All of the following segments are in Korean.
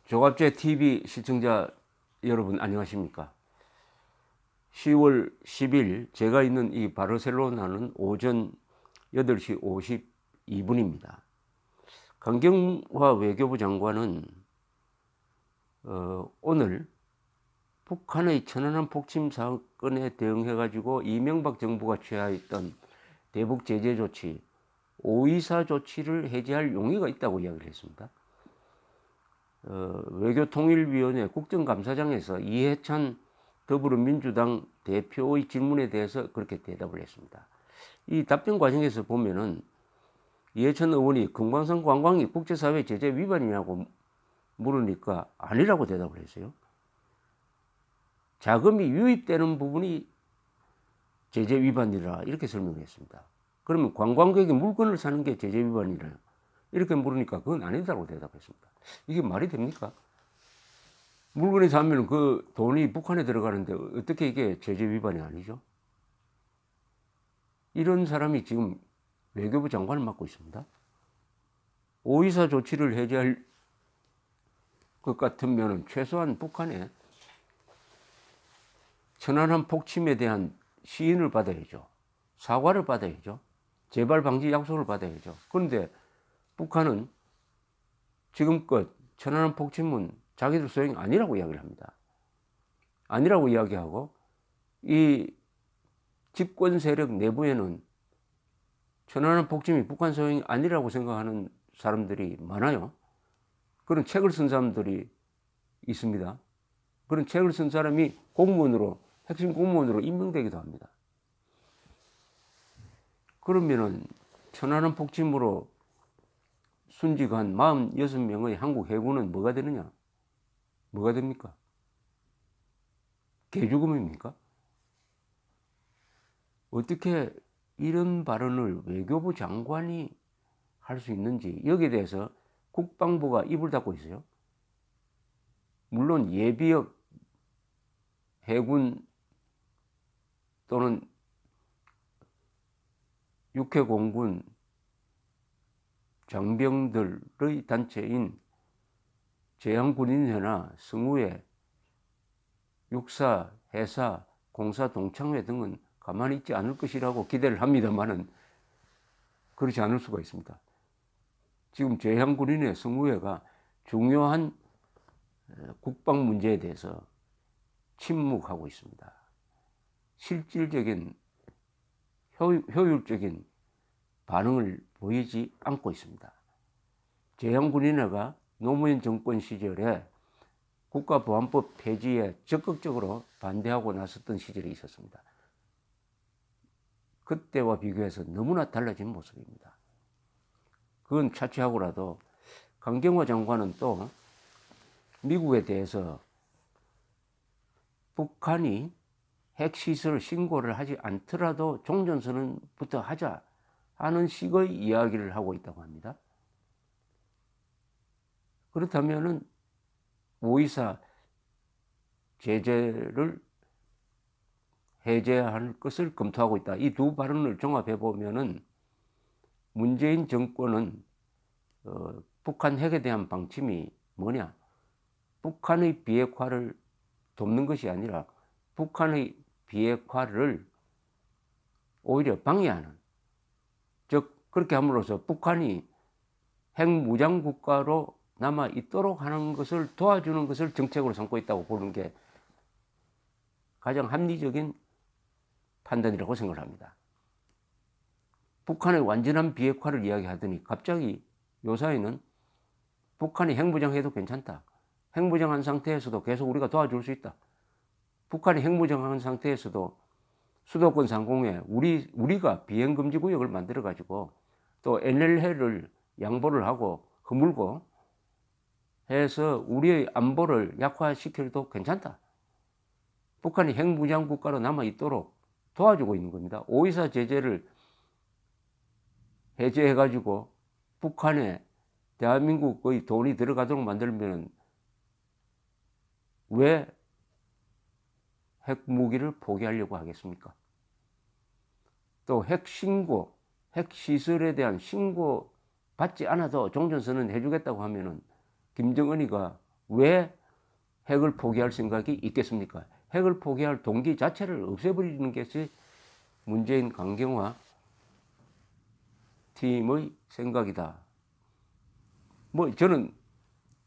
조갑제 TV 시청자 여러분 안녕하십니까? 10월 10일 제가 있는 이 바르셀로나는 오전 8시 52분입니다. 강경화 외교부 장관은 오늘 북한의 천안함 폭침 사건에 대응해가지고 이명박 정부가 취하였던 대북 제재 조치, 524 조치를 해제할 용의가 있다고 이야기를 했습니다. 외교통일위원회 국정감사장에서 이해찬 더불어민주당 대표의 질문에 대해서 그렇게 대답을 했습니다. 이 답변 과정에서 보면은 이해찬 의원이 금강산 관광이 국제사회 제재 위반이냐고 물으니까 아니라고 대답을 했어요. 자금이 유입되는 부분이 제재 위반이라 이렇게 설명했습니다. 그러면 관광객이 물건을 사는 게 제재 위반이라 이렇게 물으니까 그건 아니다라고 대답했습니다. 이게 말이 됩니까? 물건을 사면 그 돈이 북한에 들어가는데 어떻게 이게 제재 위반이 아니죠? 이런 사람이 지금 외교부 장관을 맡고 있습니다. 524 조치를 해제할 것 같으면 최소한 북한에 천안함 폭침에 대한 시인을 받아야죠. 사과를 받아야죠. 재발 방지 약속을 받아야죠. 그런데 북한은 지금껏 천안함 폭침은 자기들 소행이 아니라고 이야기를 합니다. 아니라고 이야기하고 이 집권 세력 내부에는 천안함 폭침이 북한 소행이 아니라고 생각하는 사람들이 많아요. 그런 책을 쓴 사람들이 있습니다. 그런 책을 쓴 사람이 공무원으로, 핵심 공무원으로 임명되기도 합니다. 그러면은 천안함 폭침으로 순직한 46명의 한국 해군은 뭐가 되느냐? 뭐가 됩니까? 개죽음입니까? 어떻게 이런 발언을 외교부 장관이 할 수 있는지 여기에 대해서 국방부가 입을 닫고 있어요. 물론 예비역 해군 또는 육해공군 장병들의 단체인 제한군인회나 성우회, 육사, 해사, 공사, 동창회 등은 가만히 있지 않을 것이라고 기대를 합니다만은 그렇지 않을 수가 있습니다. 지금 제한군인회, 성우회가 중요한 국방 문제에 대해서 침묵하고 있습니다. 실질적인 효율적인 반응을 보이지 않고 있습니다. 제한군인회가 노무현 정권 시절에 국가보안법 폐지에 적극적으로 반대하고 나섰던 시절이 있었습니다. 그때와 비교해서 너무나 달라진 모습입니다. 그건 차치하고라도 강경화 장관은 또 미국에 대해서 북한이 핵시설 신고를 하지 않더라도 종전선언부터 하자 하는 식의 이야기를 하고 있다고 합니다. 그렇다면은 524 제재를 해제할 것을 검토하고 있다. 이 두 발언을 종합해 보면은 문재인 정권은 북한 핵에 대한 방침이 뭐냐? 북한의 비핵화를 돕는 것이 아니라 북한의 비핵화를 오히려 방해하는, 즉 그렇게 함으로써 북한이 핵무장 국가로 남아 있도록 하는 것을 도와주는 것을 정책으로 삼고 있다고 보는 게 가장 합리적인 판단이라고 생각을 합니다. 북한의 완전한 비핵화를 이야기하더니 갑자기 요사이는 북한이 핵무장해도 괜찮다. 핵무장한 상태에서도 계속 우리가 도와줄 수 있다. 북한이 핵무장한 상태에서도 수도권 상공에 우리가 비행금지구역을 만들어가지고 또 NLL을 양보를 하고 허물고 해서 우리의 안보를 약화시켜도 괜찮다. 북한이 핵무장 국가로 남아있도록 도와주고 있는 겁니다. 524 제재를 해제해가지고 북한에 대한민국의 돈이 들어가도록 만들면 왜 핵무기를 포기하려고 하겠습니까? 또 핵신고, 핵시설에 대한 신고 받지 않아도 종전선언 해주겠다고 하면은 김정은이가 왜 핵을 포기할 생각이 있겠습니까? 핵을 포기할 동기 자체를 없애버리는 것이 문재인 강경화 팀의 생각이다. 뭐 저는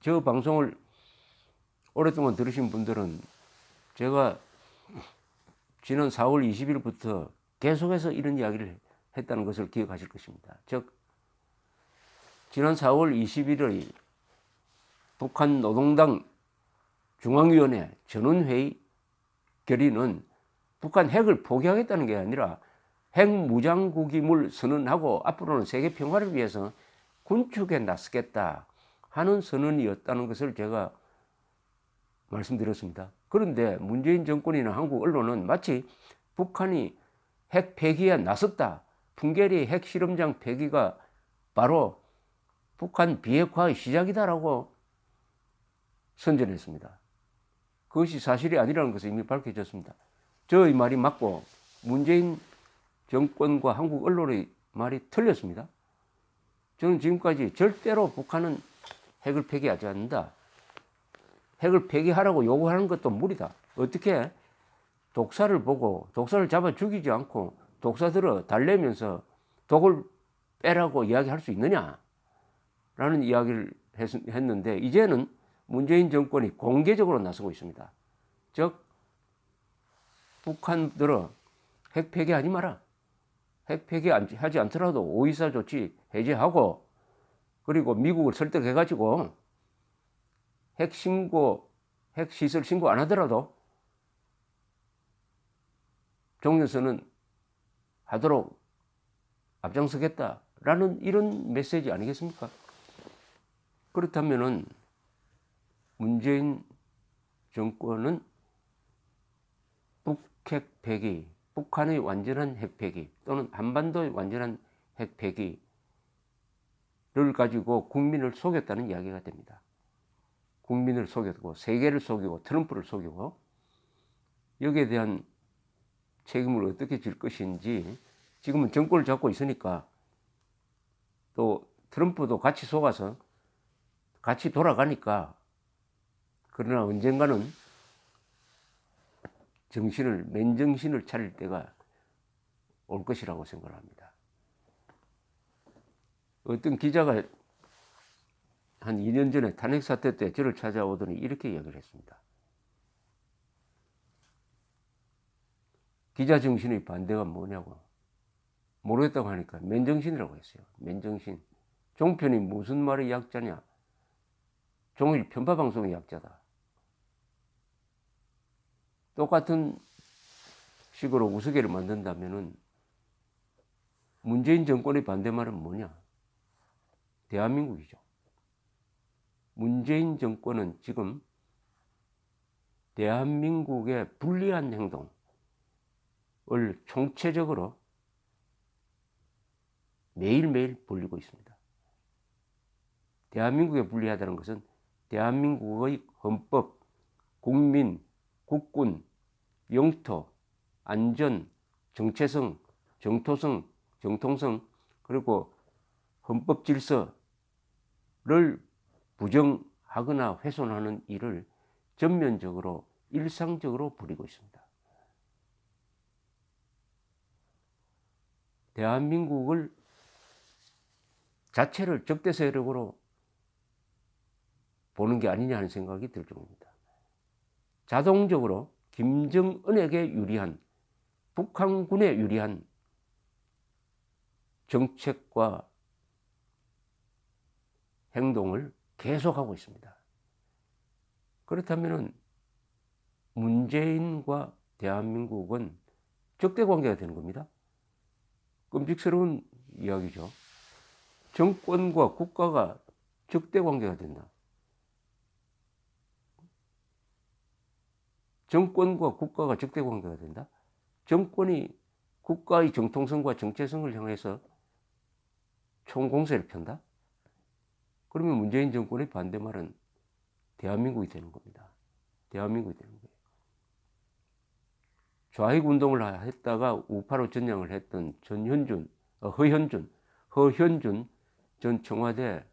저 방송을 오랫동안 들으신 분들은 제가 지난 4월 20일부터 계속해서 이런 이야기를 했다는 것을 기억하실 것입니다. 즉 지난 4월 20일의 북한 노동당 중앙위원회 전원회의 결의는 북한 핵을 포기하겠다는 게 아니라 핵무장국임을 선언하고 앞으로는 세계 평화를 위해서 군축에 나서겠다 하는 선언이었다는 것을 제가 말씀드렸습니다. 그런데 문재인 정권이나 한국 언론은 마치 북한이 핵 폐기에 나섰다, 풍계리 핵실험장 폐기가 바로 북한 비핵화의 시작이다라고 선전했습니다. 그것이 사실이 아니라는 것이 이미 밝혀졌습니다. 저의 말이 맞고 문재인 정권과 한국 언론의 말이 틀렸습니다. 저는 지금까지 절대로 북한은 핵을 폐기하지 않는다. 핵을 폐기하라고 요구하는 것도 무리다. 어떻게 독사를 보고 독사를 잡아 죽이지 않고 독사들을 달래면서 독을 빼라고 이야기할 수 있느냐? 라는 이야기를 했는데 이제는 문재인 정권이 공개적으로 나서고 있습니다. 즉 북한들은 핵 폐기하지 마라. 핵 폐기하지 않더라도 5.24 조치 해제하고 그리고 미국을 설득해가지고 핵 시설 신고 안 하더라도 종전선언 하도록 앞장서겠다라는 이런 메시지 아니겠습니까? 그렇다면은 문재인 정권은 북핵 폐기, 북한의 완전한 핵 폐기 또는 한반도의 완전한 핵 폐기를 가지고 국민을 속였다는 이야기가 됩니다. 국민을 속였고 세계를 속이고 트럼프를 속이고 여기에 대한 책임을 어떻게 질 것인지 지금은 정권을 잡고 있으니까 또 트럼프도 같이 속아서 같이 돌아가니까 그러나 언젠가는 맨정신을 차릴 때가 올 것이라고 생각합니다. 어떤 기자가 한 2년 전에 탄핵 사태 때 저를 찾아오더니 이렇게 이야기를 했습니다. 기자 정신의 반대가 뭐냐고 모르겠다고 하니까 맨정신이라고 했어요. 맨정신. 종편이 무슨 말의 약자냐? 종일 편파방송의 약자다. 똑같은 식으로 우스개를 만든다면은 문재인 정권의 반대말은 뭐냐? 대한민국이죠. 문재인 정권은 지금 대한민국의 불리한 행동을 총체적으로 매일매일 벌이고 있습니다. 대한민국에 불리하다는 것은 대한민국의 헌법, 국민, 국군, 영토, 안전, 정체성, 정토성, 정통성 그리고 헌법 질서를 부정하거나 훼손하는 일을 전면적으로 일상적으로 벌이고 있습니다. 대한민국을 자체를 적대 세력으로 보는 게 아니냐 하는 생각이 들 정도입니다. 자동적으로 김정은에게 유리한 북한군에 유리한 정책과 행동을 계속하고 있습니다. 그렇다면 문재인과 대한민국은 적대 관계가 되는 겁니다. 끔찍스러운 이야기죠. 정권과 국가가 적대 관계가 된다. 정권과 국가가 적대 관계가 된다. 정권이 국가의 정통성과 정체성을 향해서 총공세를 편다. 그러면 문재인 정권의 반대말은 대한민국이 되는 겁니다. 대한민국이 되는 거예요. 좌익 운동을 했다가 우파로 전향을 했던 허현준 전 청와대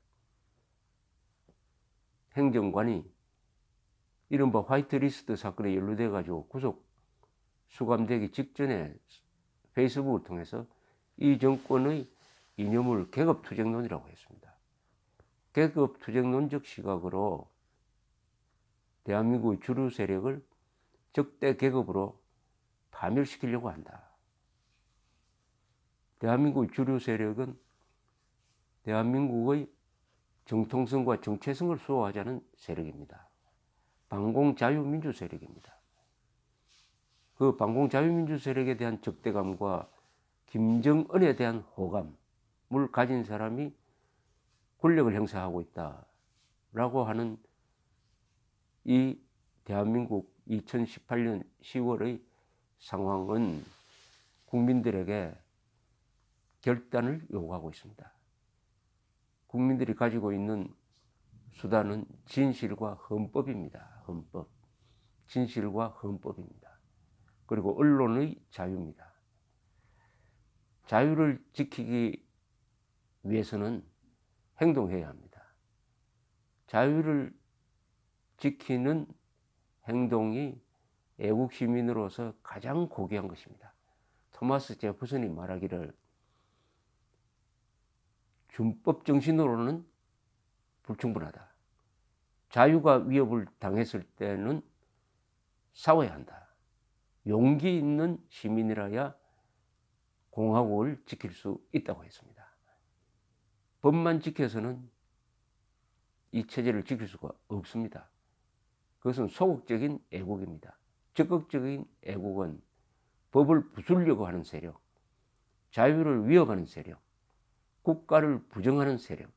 행정관이 이른바 화이트리스트 사건에 연루돼 가지고 구속 수감되기 직전에 페이스북을 통해서 이 정권의 이념을 계급투쟁론이라고 했습니다. 계급투쟁론적 시각으로 대한민국의 주류 세력을 적대 계급으로 파멸시키려고 한다. 대한민국의 주류 세력은 대한민국의 정통성과 정체성을 수호하자는 세력입니다. 반공자유민주 세력입니다. 그 반공자유민주 세력에 대한 적대감과 김정은에 대한 호감을 가진 사람이 권력을 행사하고 있다라고 하는 이 대한민국 2018년 10월의 상황은 국민들에게 결단을 요구하고 있습니다. 국민들이 가지고 있는 수단은 진실과 헌법입니다. 헌법. 진실과 헌법입니다. 그리고 언론의 자유입니다. 자유를 지키기 위해서는 행동해야 합니다. 자유를 지키는 행동이 애국 시민으로서 가장 고귀한 것입니다. 토마스 제퍼슨이 말하기를 준법 정신으로는 불충분하다. 자유가 위협을 당했을 때는 싸워야 한다. 용기 있는 시민이라야 공화국을 지킬 수 있다고 했습니다. 법만 지켜서는 이 체제를 지킬 수가 없습니다. 그것은 소극적인 애국입니다. 적극적인 애국은 법을 부수려고 하는 세력, 자유를 위협하는 세력, 국가를 부정하는 세력,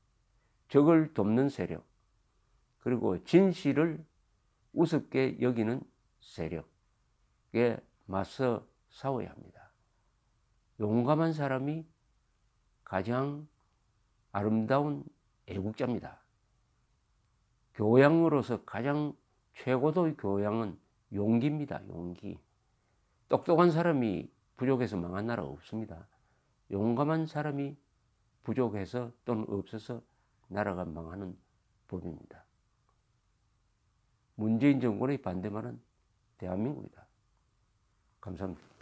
적을 돕는 세력, 그리고 진실을 우습게 여기는 세력에 맞서 싸워야 합니다. 용감한 사람이 가장 아름다운 애국자입니다. 교양으로서 가장 최고도의 교양은 용기입니다. 용기. 똑똑한 사람이 부족해서 망한 나라가 없습니다. 용감한 사람이 부족해서 또는 없어서 나라가 망하는 법입니다. 문재인 정권의 반대말은 대한민국이다. 감사합니다.